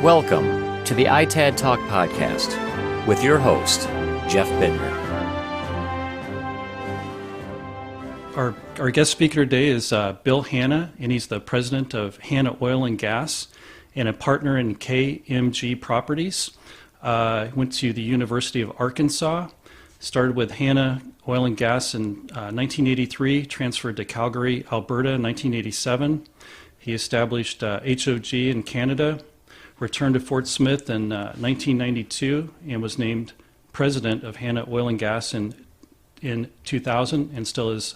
Welcome to the ITAD Talk podcast with your host, Jeff Bittner. Our guest speaker today is Bill Hanna, and he's the president of Hanna Oil and Gas and a partner in KMG Properties. Went to the University of Arkansas, started with Hanna Oil and Gas in 1983, transferred to Calgary, Alberta in 1987. He established HOG in Canada, returned to Fort Smith in 1992, and was named president of Hanna Oil and Gas in 2000, and still is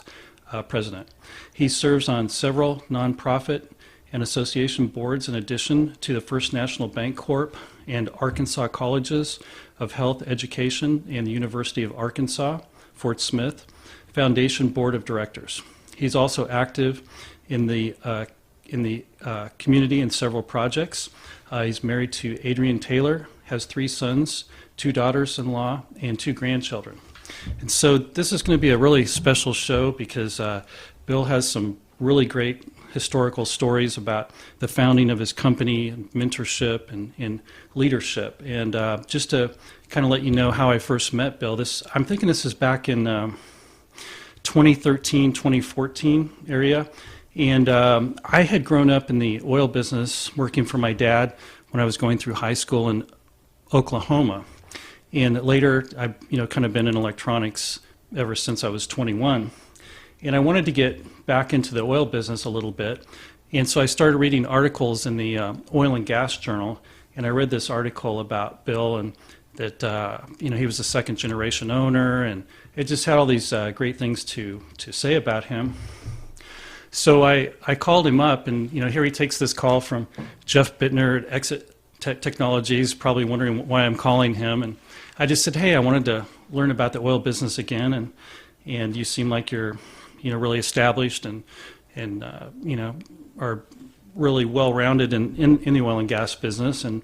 president. He serves on several nonprofit and association boards in addition to the First National Bank Corp and Arkansas Colleges of Health Education and the University of Arkansas, Fort Smith, Foundation Board of Directors. He's also active in the community in several projects. He's married to Adrienne Taylor, has 3 sons, 2 daughters-in-law, and 2 grandchildren. And so this is going to be a really special show because Bill has some really great historical stories about the founding of his company, and mentorship, and leadership. And just to kind of let you know how I first met Bill, I'm thinking this is back in 2013, 2014 area. And I had grown up in the oil business working for my dad when I was going through high school in Oklahoma. And later, I've kind of been in electronics ever since I was 21. And I wanted to get back into the oil business a little bit. And so I started reading articles in the Oil and Gas Journal. And I read this article about Bill and that he was a second generation owner. And it just had all these great things to say about him. So I called him up, and here he takes this call from Jeff Bittner at Exit Technologies, probably wondering why I'm calling him. And I just said, hey, I wanted to learn about the oil business again, and you seem like you're really established and are really well-rounded in the oil and gas business, and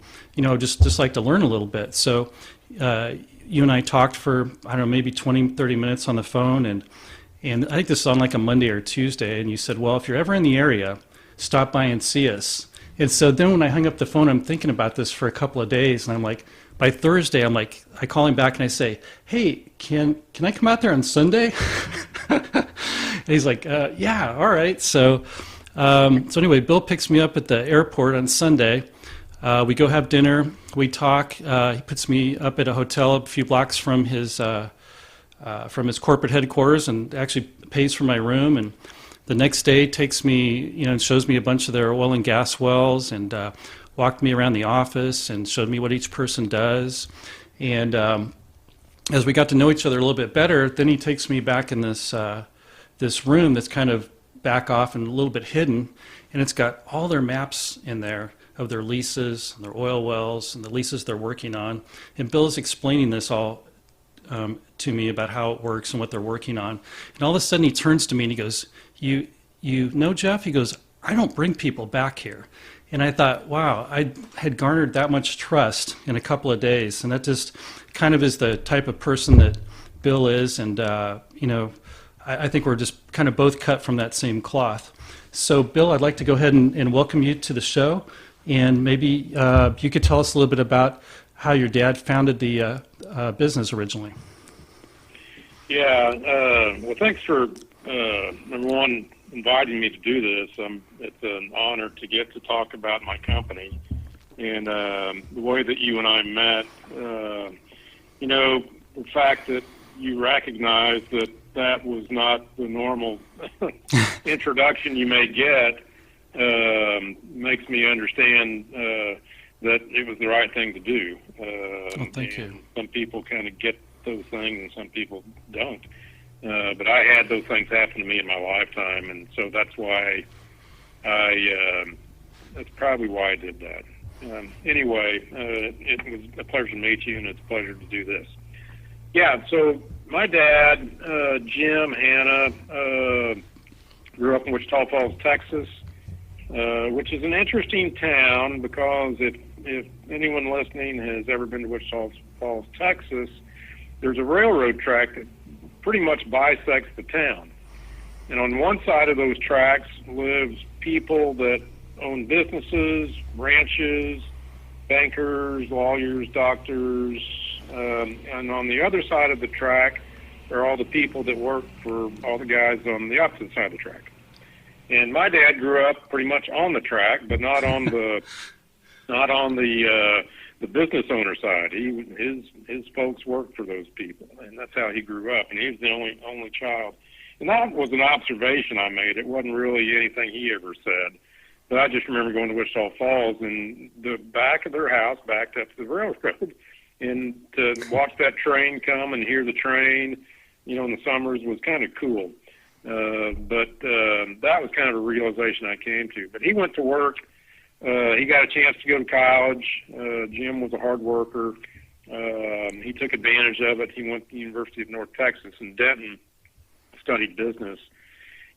just like to learn a little bit. So you and I talked for, I don't know, maybe 20, 30 minutes on the phone, and I think this is on like a Monday or Tuesday, and you said, well, if you're ever in the area, stop by and see us. And so then when I hung up the phone, I'm thinking about this for a couple of days, and I'm like, by Thursday, I call him back and I say, hey, can I come out there on Sunday? And he's like, yeah, all right. So anyway, Bill picks me up at the airport on Sunday. We go have dinner. We talk. He puts me up at a hotel a few blocks from his corporate headquarters, and actually pays for my room. And the next day takes me, and shows me a bunch of their oil and gas wells, and walked me around the office and showed me what each person does. And as we got to know each other a little bit better, then he takes me back in this room that's kind of back off and a little bit hidden, and it's got all their maps in there of their leases and their oil wells and the leases they're working on. And Bill is explaining this all to me about how it works and what they're working on. And all of a sudden he turns to me and he goes, you know, Jeff? He goes, I don't bring people back here. And I thought, wow, I had garnered that much trust in a couple of days. And that just kind of is the type of person that Bill is. And, I think we're just kind of both cut from that same cloth. So, Bill, I'd like to go ahead and welcome you to the show. And maybe you could tell us a little bit about how your dad founded the business originally. Yeah, well, thanks for, number one, inviting me to do this. It's an honor to get to talk about my company. And the way that you and I met, the fact that you recognize that was not the normal introduction you may get makes me understand that it was the right thing to do. Thank you. Some people kind of get those things and some people don't. But I had those things happen to me in my lifetime, and so that's why that's probably why I did that. Anyway, it was a pleasure to meet you, and it's a pleasure to do this. Yeah, so my dad, Jim Hanna, grew up in Wichita Falls, Texas, which is an interesting town because if anyone listening has ever been to Wichita Falls, Texas, there's a railroad track that pretty much bisects the town. And on one side of those tracks lives people that own businesses, ranches, bankers, lawyers, doctors, and on the other side of the track are all the people that work for all the guys on the opposite side of the track. And my dad grew up pretty much on the track, but not on the the business owner side. His folks worked for those people, and that's how he grew up. And he was the only child. And that was an observation I made. It wasn't really anything he ever said. But I just remember going to Wichita Falls, and the back of their house backed up to the railroad. And to watch that train come and hear the train, in the summers was kind of cool. But that was kind of a realization I came to. But he went to work. He got a chance to go to college. Jim was a hard worker. He took advantage of it. He went to the University of North Texas in Denton, studied business.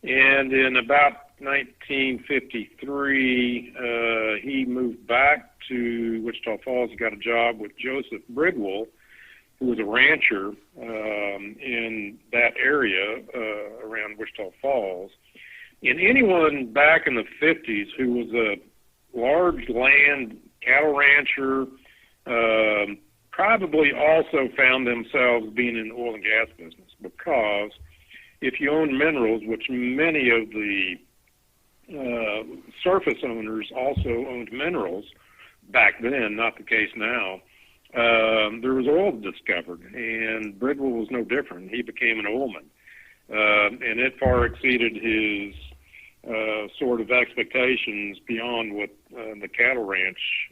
And in about 1953, he moved back to Wichita Falls. He got a job with Joseph Bridwell, who was a rancher in that area around Wichita Falls. And anyone back in the 50s who was a large land cattle rancher probably also found themselves being in the oil and gas business, because if you own minerals, which many of the surface owners also owned minerals back then, not the case now, there was oil discovered, and Bridwell was no different. He became an oilman, and it far exceeded his sort of expectations beyond what the cattle ranch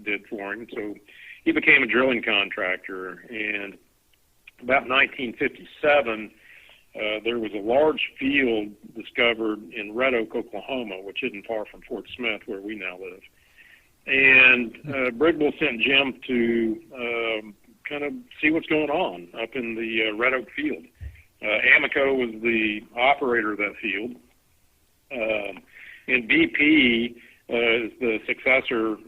did for him. So he became a drilling contractor, and about 1957, there was a large field discovered in Red Oak, Oklahoma, which isn't far from Fort Smith, where we now live. And Bridwell sent Jim to kind of see what's going on up in the Red Oak field. Amoco was the operator of that field. And BP is the successor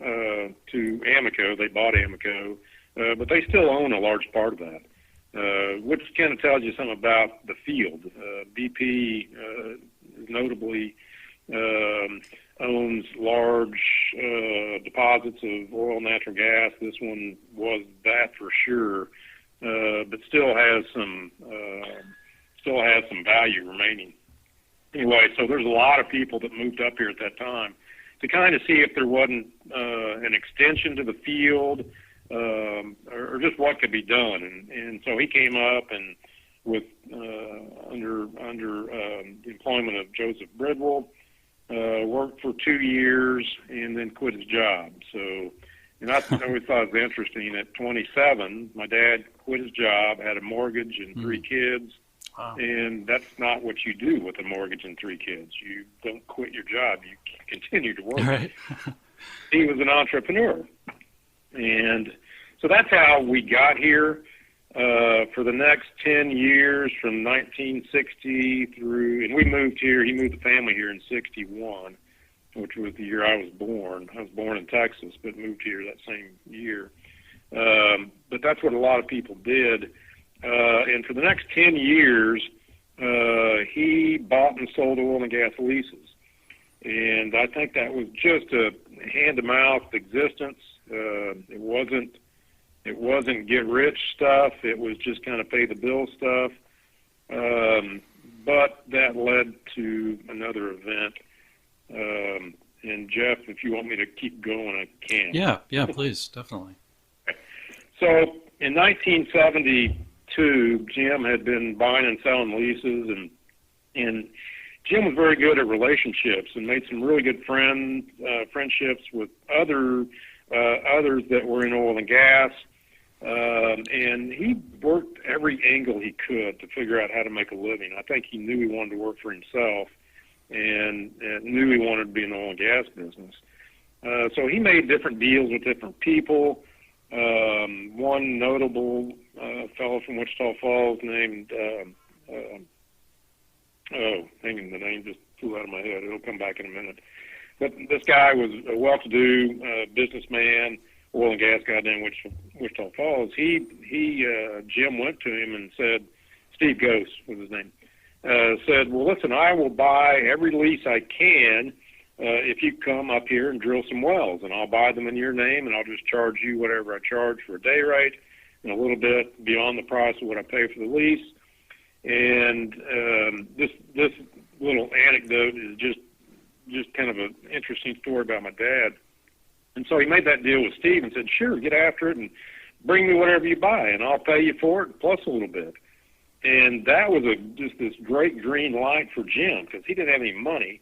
to Amoco. They bought Amoco, but they still own a large part of that. Which kind of tells you something about the field. BP notably owns large deposits of oil and natural gas. This one was that for sure, but still has some value remaining. Anyway, so there's a lot of people that moved up here at that time to kind of see if there wasn't an extension to the field, or just what could be done. And so he came up and with under the employment of Joseph Bridwell, worked for 2 years and then quit his job. So, and I always thought it was interesting. At 27, my dad quit his job, had a mortgage and 3 kids. Wow. And that's not what you do with a mortgage and 3 kids. You don't quit your job. You continue to work. Right. He was an entrepreneur. And so that's how we got here. For the next 10 years, from 1960 through, and we moved here, he moved the family here in 61, which was the year I was born. I was born in Texas, but moved here that same year. But that's what a lot of people did. And for the next 10 years, he bought and sold oil and gas leases. And I think that was just a hand-to-mouth existence. It wasn't get-rich stuff. It was just kind of pay-the-bill stuff. But that led to another event. And, Jeff, if you want me to keep going, I can. Yeah, please, definitely. So in 1972, Jim had been buying and selling leases, and Jim was very good at relationships and made some really good friendships with others that were in oil and gas. And he worked every angle he could to figure out how to make a living. I think he knew he wanted to work for himself and knew he wanted to be in the oil and gas business. So he made different deals with different people. One notable fellow from Wichita Falls named, hanging the name just flew out of my head. It'll come back in a minute. But this guy was a well-to-do businessman, oil and gas guy down in Wichita Falls. Jim went to him and said, Steve Ghost was his name, said, well, listen, I will buy every lease I can if you come up here and drill some wells, and I'll buy them in your name, and I'll just charge you whatever I charge for a day rate, and a little bit beyond the price of what I pay for the lease. And this little anecdote is just kind of an interesting story about my dad. And so he made that deal with Steve and said, sure, get after it and bring me whatever you buy, and I'll pay you for it plus a little bit. And that was just this great green light for Jim, because he didn't have any money.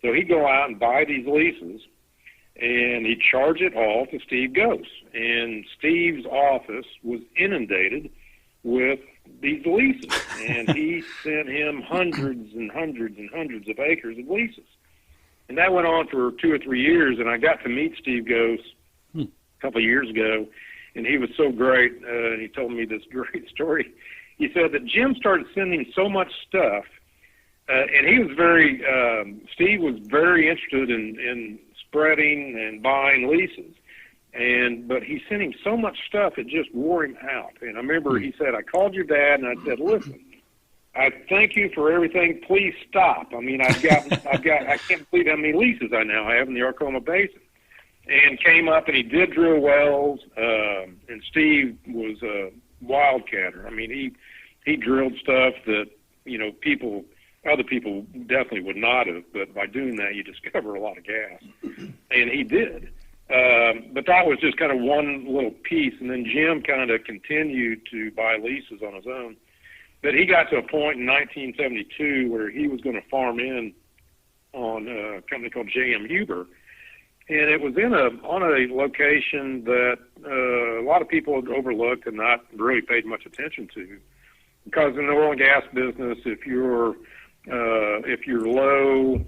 So he'd go out and buy these leases, and he'd charge it all to Steve Ghost. And Steve's office was inundated with these leases, and he sent him hundreds and hundreds and hundreds of acres of leases. And that went on for 2 or 3 years, and I got to meet Steve Ghost a couple of years ago, and he was so great, and he told me this great story. He said that Jim started sending so much stuff, and he was Steve was very interested in spreading and buying leases. But he sent him so much stuff, it just wore him out. And I remember he said, I called your dad and I said, listen, I thank you for everything. Please stop. I mean, I can't believe how many leases I now have in the Arcoma Basin. And came up and he did drill wells. And Steve was a wildcatter. I mean, he drilled stuff that, other people definitely would not have, but by doing that, you discover a lot of gas. And he did. But that was just kind of one little piece, and then Jim kind of continued to buy leases on his own. But he got to a point in 1972 where he was going to farm in on a company called J.M. Huber, and it was on a location that a lot of people had overlooked and not really paid much attention to, because in the oil and gas business, if you're low,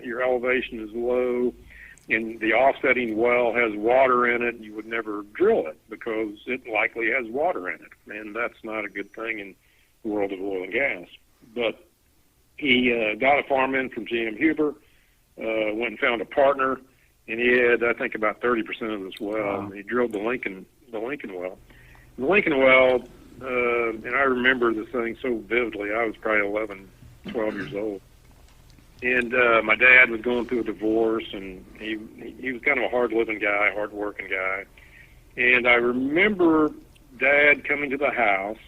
your elevation is low, and the offsetting well has water in it, you would never drill it because it likely has water in it, and that's not a good thing in the world of oil and gas. But he got a farm in from J.M. Huber, went and found a partner, and he had, I think, about 30% of this well. Wow. And he drilled the Lincoln well. The Lincoln well, and I remember this thing so vividly. I was probably 11, 12 years old. And my dad was going through a divorce, and he was kind of a hard-living guy, hard-working guy. And I remember Dad coming to the house,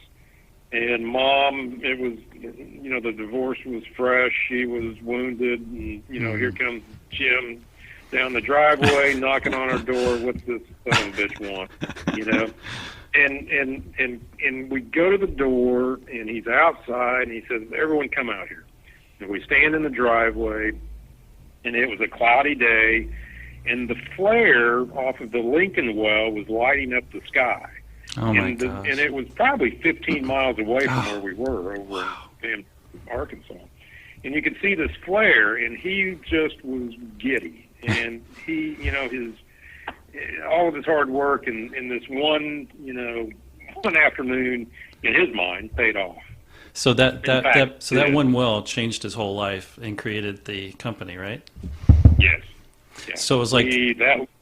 and Mom, it was, the divorce was fresh. She was wounded, and, here comes Jim down the driveway, knocking on our door. What's this son of a bitch want, And we go to the door, and he's outside, and he says, everyone come out here. And we stand in the driveway, and it was a cloudy day, and the flare off of the Lincoln well was lighting up the sky. Oh, my gosh. And it was probably 15 miles away from where we were over in Arkansas. And you could see this flare, and he just was giddy. And he, all of his hard work in this one afternoon, in his mind, paid off. So that one well changed his whole life and created the company, right? Yes. Yeah. So it was like it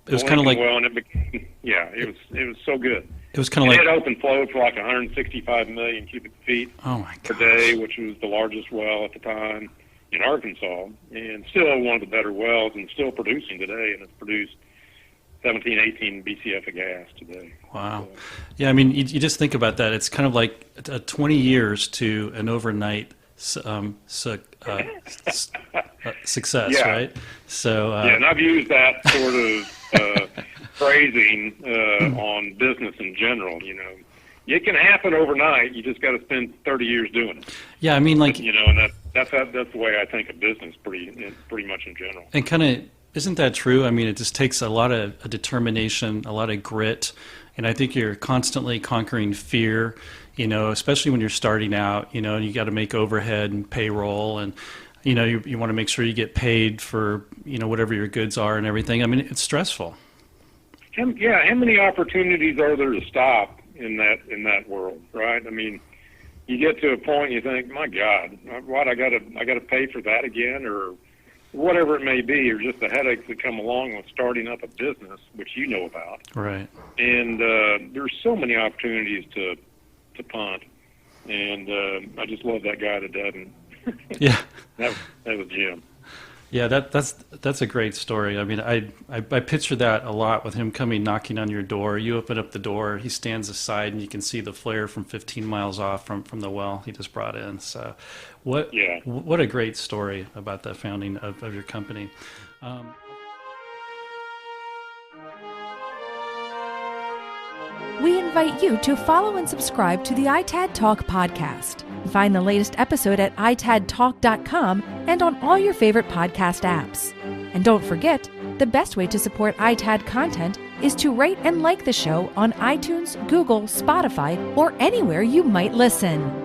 was kind of like well, and it became, it was so good. It was kind of like it open flowed for like 165 million cubic feet per day, which was the largest well at the time in Arkansas, and still one of the better wells, and still producing today, and it's produced 17, 18 BCF of gas today. Wow. So, yeah, I mean, you just think about that. It's kind of like 20 years to an overnight success, right? So and I've used that sort of phrasing on business in general. It can happen overnight. You just got to spend 30 years doing it. Yeah, I mean, like and that's the way I think of business, pretty much in general. And kind of. Isn't that true? I mean, it just takes a lot of determination, a lot of grit, and I think you're constantly conquering fear, especially when you're starting out, and you got to make overhead and payroll, and, you want to make sure you get paid for, whatever your goods are and everything. I mean, it's stressful. How many opportunities are there to stop in that world, right? I mean, you get to a point and you think, my God, what, I got to pay for that again, or whatever it may be, or just the headaches that come along with starting up a business, which you know about. Right. And there's so many opportunities to punt. And I just love that guy to death. And yeah. That was Jim. Yeah, that's a great story. I mean, I picture that a lot with him coming knocking on your door. You open up the door, he stands aside, and you can see the flare from 15 miles off from the well he just brought in. So, what a great story about the founding of your company. We invite you to follow and subscribe to the ITAD Talk podcast. Find the latest episode at itadtalk.com and on all your favorite podcast apps. And don't forget, the best way to support ITAD content is to rate and like the show on iTunes, Google, Spotify, or anywhere you might listen.